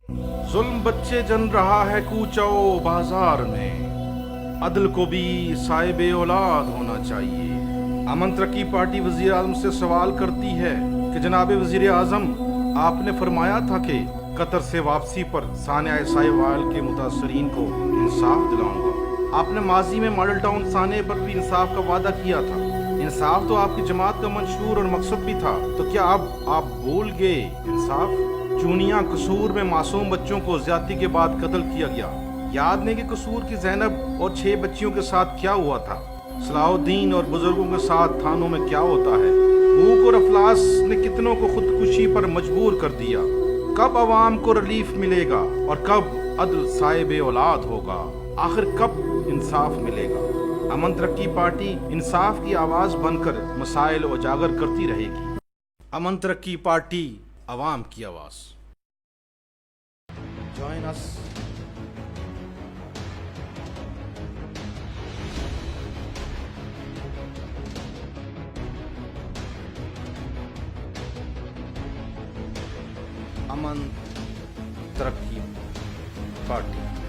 जुल्म बच्चे जन रहा है कूचो बाजार में, अदल को भी साहिब औलाद होना चाहिए। अमन तरक्की पार्टी वजीर आजम से सवाल करती है कि जनाब वजीर आजम, आपने फरमाया था कि कतर से वापसी पर सानिया साहिवाल के मुतासरीन को इंसाफ दिलाऊंगा। आपने माजी में मॉडल टाउन साने पर भी इंसाफ का वादा किया था। इंसाफ तो आपकी जमात का मंशूर और मकसद भी था, तो क्या अब आप भूल गए इंसाफ? चूनिया कसूर में मासूम बच्चों को ज्यादती के बाद कत्ल किया गया। याद नहीं कि कसूर की ज़ैनब और 6 बच्चियों के साथ क्या हुआ था? सलाहुद्दीन और बुजुर्गों के साथ थानों में क्या होता है? भूख और अफलास ने कितनों को खुदकुशी पर मजबूर कर दिया। कब अवाम को रिलीफ मिलेगा और कब अदल साहिब औलाद होगा? आखिर कब इंसाफ मिलेगा? अमन तरक्की पार्टी इंसाफ की आवाज बनकर मसाइल उजागर करती रहेगी। अमन तरक्की पार्टी अवाम की आवाज। Join us. अमन तरक्की पार्टी।